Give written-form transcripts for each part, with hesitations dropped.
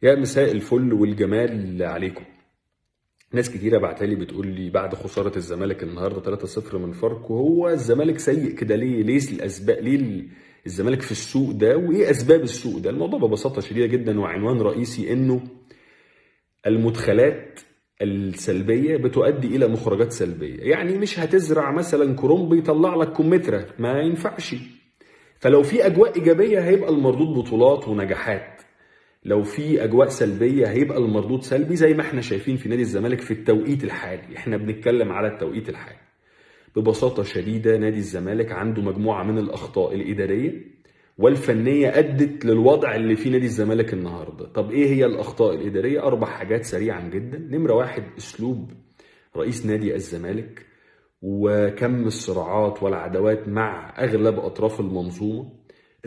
يا مساء الفل والجمال عليكم. ناس كتيرة بعتالي بتقول لي بعد خسارة الزمالك النهاردة 3-0 من فاركو، هو الزمالك سيء كده ليه؟ ليه الأسباب؟ ليه الزمالك في السوق ده؟ وإيه أسباب السوق ده؟ الموضوع ببساطة شديدة جدا وعنوان رئيسي إنه المدخلات السلبية بتؤدي إلى مخرجات سلبية. يعني مش هتزرع مثلا كرنب يطلع لك كمثرى، ما ينفعش. فلو في أجواء إيجابية هيبقى المردود بطولات ونجاحات، لو في اجواء سلبيه هيبقى المردود سلبي، زي ما احنا شايفين في نادي الزمالك في التوقيت الحالي. احنا بنتكلم على التوقيت الحالي. ببساطه شديده نادي الزمالك عنده مجموعه من الاخطاء الاداريه والفنيه ادت للوضع اللي فيه نادي الزمالك النهارده. طب ايه هي الاخطاء الاداريه؟ 4 حاجات سريعا جدا. نمره 1، اسلوب رئيس نادي الزمالك وكم الصراعات والعداوات مع اغلب اطراف المنظومه،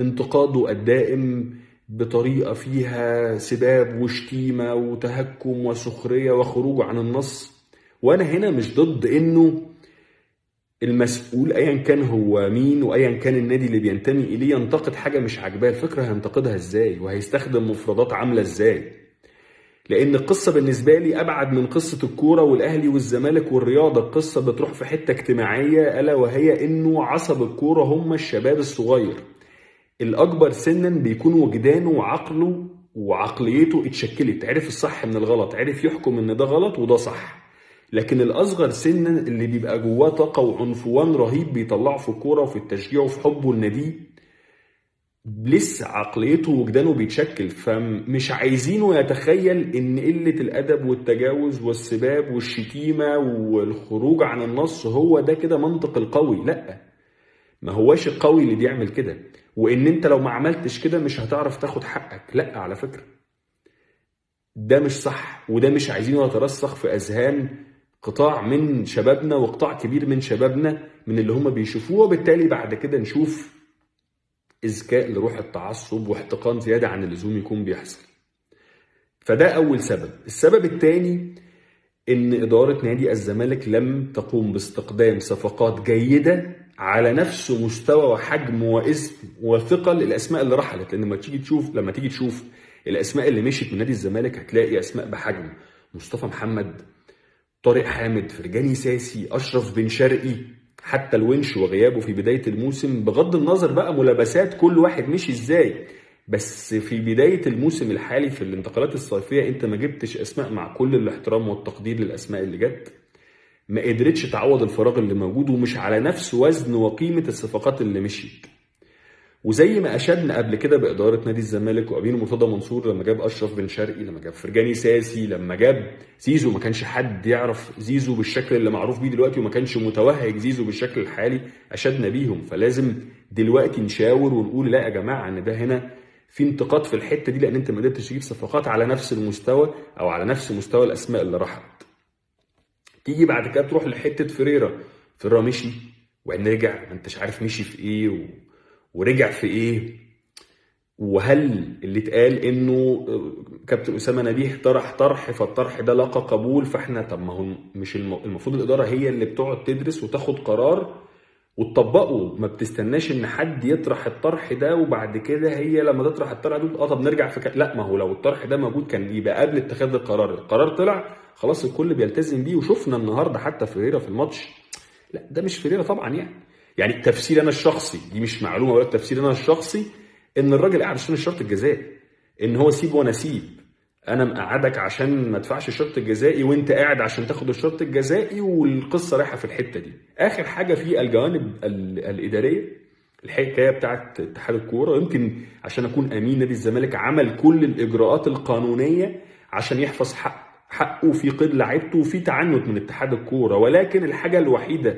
انتقاده الدائم بطريقه فيها سباب وشتيمه وتهكم وسخريه وخروج عن النص. وانا هنا مش ضد انه المسؤول ايا كان هو مين وايا كان النادي اللي بينتمي اليه ينتقد حاجه مش عاجباه. الفكره هينتقدها ازاي وهيستخدم مفردات عامله ازاي؟ لان القصه بالنسبه لي ابعد من قصه الكوره والاهلي والزمالك والرياضه. القصه بتروح في حته اجتماعيه، الا وهي انه عصب الكوره هم الشباب الصغير. الاكبر سنا بيكون وجدانه وعقله وعقليته اتشكلت، عرف الصح من الغلط، عرف يحكم ان ده غلط وده صح. لكن الاصغر سنا اللي بيبقى جواه طاقه وعنفوان رهيب بيطلعه في الكوره وفي التشجيع وفي حبه لناديه، لسه عقليته وجدانه بيتشكل. فمش عايزينه يتخيل ان قلة الادب والتجاوز والسباب والشتيمة والخروج عن النص هو ده كده منطق القوي. لا، ما هواش القوي اللي بيعمل كده، وان انت لو ما عملتش كده مش هتعرف تاخد حقك. لا، على فكرة ده مش صح، وده مش عايزينه يترسخ في اذهان قطاع من شبابنا وقطاع كبير من شبابنا من اللي هم بيشوفوه، وبالتالي بعد كده نشوف إذكاء لروح التعصب واحتقان زيادة عن اللزوم يكون بيحصل. فده أول سبب. السبب الثاني إن إدارة نادي الزمالك لم تقوم باستقدام صفقات جيدة على نفس مستوى وحجم واسم وثقل الأسماء اللي رحلت. لأن لما تيجي تشوف الأسماء اللي مشيت من نادي الزمالك هتلاقي أسماء بحجم مصطفى محمد، طارق حامد، فرجاني ساسي، أشرف بن شرقي، حتى الونش وغيابه في بداية الموسم. بغض النظر بقى ملابسات كل واحد مشي ازاي، بس في بداية الموسم الحالي في الانتقالات الصيفية انت ما جبتش اسماء، مع كل الاحترام والتقدير للاسماء اللي جت ما قدرتش تعوض الفراغ اللي موجود، ومش على نفس وزن وقيمة الصفقات اللي مشيت. وزي ما اشدنا قبل كده باداره نادي الزمالك وامين مرتضى منصور لما جاب اشرف بن شرقي، لما جاب فرجاني ساسي، لما جاب زيزو، ما كانش حد يعرف زيزو بالشكل اللي معروف بيه دلوقتي، وما كانش متوهج زيزو بالشكل الحالي، اشدنا بيهم. فلازم دلوقتي نشاور ونقول لا يا جماعه ان ده هنا في انتقاد في الحته دي، لان انت ما قدرتش تجيب صفقات على نفس المستوى او على نفس مستوى الاسماء اللي راحت. تيجي بعد كده تروح لحته فيريرا مشي وبعدين رجع، ما انتش عارف مشي في ايه ورجع في ايه. وهل اللي اتقال انه كابتن اسامه نبيه طرح فالطرح ده لقى قبول، فاحنا طب ما هو مش المفروض الاداره هي اللي بتقعد تدرس وتاخد قرار وتطبقه؟ ما بتستناش ان حد يطرح الطرح ده وبعد كده هي لما تطرح الطرح ده طب نرجع في لا، ما هو لو الطرح ده موجود كان يبقى قبل اتخاذ القرار طلع خلاص الكل بيلتزم بيه. وشفنا النهارده حتى فيريرا في الماتش، لا ده مش فيريرا طبعا. يعني تفسير انا الشخصي، دي مش معلومه ولا تفسير انا الشخصي، ان الراجل قاعد عشان الشرط الجزائي، ان هو سيب وانا سيب. انا مقعدك عشان ما ادفعش الشرط الجزائي وانت قاعد عشان تاخد الشرط الجزائي، والقصه رايحه في الحته دي. اخر حاجه في الجوانب الاداريه، الحكايه بتاعت اتحاد الكوره، يمكن عشان اكون امين نادي الزمالك عمل كل الاجراءات القانونيه عشان يحفظ حقه في قيد لعيبته وفي تعنت من اتحاد الكوره، ولكن الحاجه الوحيده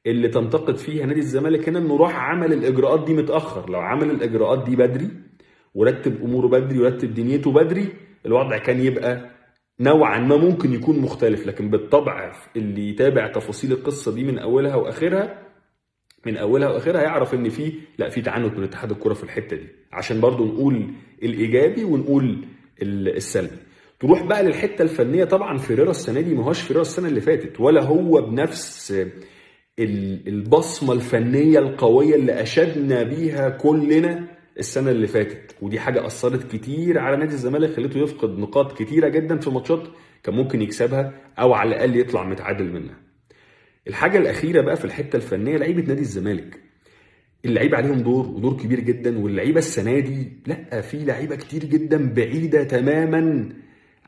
اللي تنتقد فيها نادي الزمالك هنا انه راح عمل الاجراءات دي متاخر. لو عمل الاجراءات دي بدري ورتب اموره بدري ورتب دنيته بدري، الوضع كان يبقى نوعا ما ممكن يكون مختلف. لكن بالطبع اللي يتابع تفاصيل القصه دي من اولها واخرها يعرف ان في تعنت من اتحاد الكره في الحته دي، عشان برضو نقول الايجابي ونقول السلبي. تروح بقى للحته الفنيه. طبعا فيريرا السنه دي ما هوش فيريرا السنه اللي فاتت، ولا هو بنفس البصمة الفنية القوية اللي أشدنا بيها كلنا السنه اللي فاتت، ودي حاجه اثرت كتير على نادي الزمالك، خليته يفقد نقاط كتيره جدا في ماتشات كان ممكن يكسبها او على الاقل يطلع متعادل منها. الحاجه الاخيره بقى في الحته الفنيه، لعيبه نادي الزمالك اللعيبه عليهم دور ودور كبير جدا، واللعيبه السنه دي لا، في لعيبه كتير جدا بعيده تماما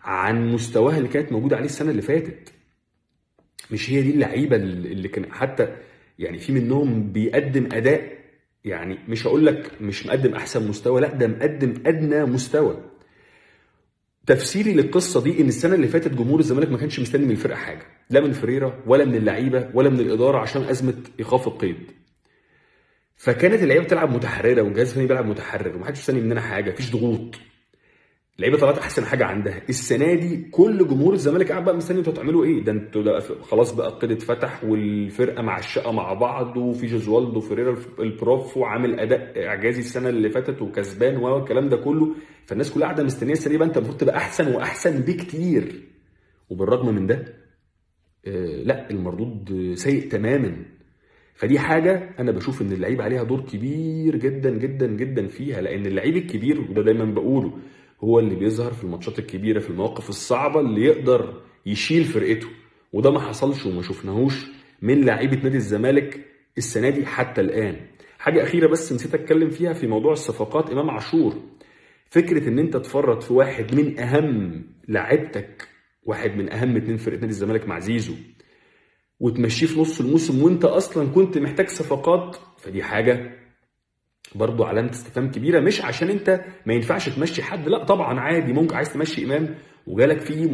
عن مستواها اللي كانت موجوده عليه السنه اللي فاتت. مش هي دي اللعيبه اللي كان حتى يعني في منهم بيقدم اداء، يعني مش هقول لك مش مقدم احسن مستوى، لا ده مقدم ادنى مستوى. تفسيري للقصه دي ان السنه اللي فاتت جمهور الزمالك ما كانش مستني من الفرقه حاجه، لا من فريرة ولا من اللعيبه ولا من الاداره، عشان ازمه ايقاف القيد. فكانت اللعيبه بتلعب متحرره والجهاز الفني بيلعب متحرر ومحدش مستني مننا حاجه، مفيش ضغوط. اللعيبه طلعت احسن حاجه عندها. السنه دي كل جمهور الزمالك قاعد بقى مستني انتوا هتعملوا ايه، ده انتوا خلاص بقى القيد اتفتح والفرقه مع الشقه مع بعض، وفي جوزوالدو فيريرا البروف وعامل اداء اعجازي السنه اللي فاتت وكسبان والكلام ده كله. فالناس كلها قاعده مستنيه السنه دي بقى انت المفروض تبقى احسن واحسن بكتير. وبالرغم من ده لا، المردود سيء تماما. فدي حاجه انا بشوف ان اللعيبه عليها دور كبير جدا جدا جدا فيها، لان اللعيب الكبير وده دايما بقوله هو اللي بيظهر في الماتشات الكبيره في المواقف الصعبه اللي يقدر يشيل فرقته، وده ما حصلش وما شفناهوش من لعيبه نادي الزمالك السنه دي حتى الان. حاجه اخيره بس نسيت اتكلم فيها في موضوع الصفقات، امام عاشور. فكره ان انت تفرط في واحد من اهم لعيبتك، واحد من اهم اتنين فرقه نادي الزمالك مع زيزو، وتمشيه في نص الموسم وانت اصلا كنت محتاج صفقات، فدي حاجه برضو علامه استفهام كبيره. مش عشان انت ما ينفعش تمشي حد، لا طبعا عادي، ممكن عايز تمشي امام وجالك فيه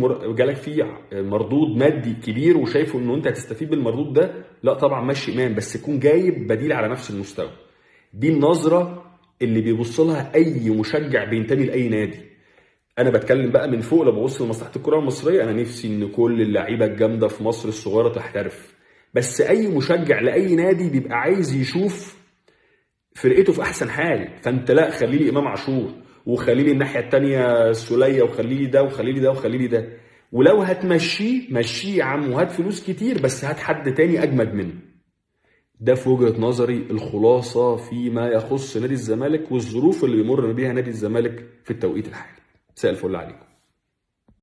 مردود مادي كبير وشايفه انه انت هتستفيد بالمردود ده، لا طبعا مشي امام، بس يكون جايب بديل على نفس المستوى. دي النظره اللي بيبص لها اي مشجع بينتمي لاي نادي. انا بتكلم بقى من فوق، لما ببص لمصلحه الكره المصريه، انا نفسي ان كل اللعيبه الجامده في مصر الصغيره تحترف، بس اي مشجع لاي نادي بيبقى عايز يشوف فرقته في احسن حال. فانت لا، خلي لي امام عاشور وخلي لي الناحيه الثانيه السوليه وخلي لي ده وخلي لي ده وخلي لي ده، ولو هتمشيه مشيه يا عم وهات فلوس كتير، بس هات حد تاني اجمد منه. ده في وجهه نظري الخلاصه فيما يخص نادي الزمالك والظروف اللي بيمر بيها نادي الزمالك في التوقيت الحالي. مساء الفل عليكم.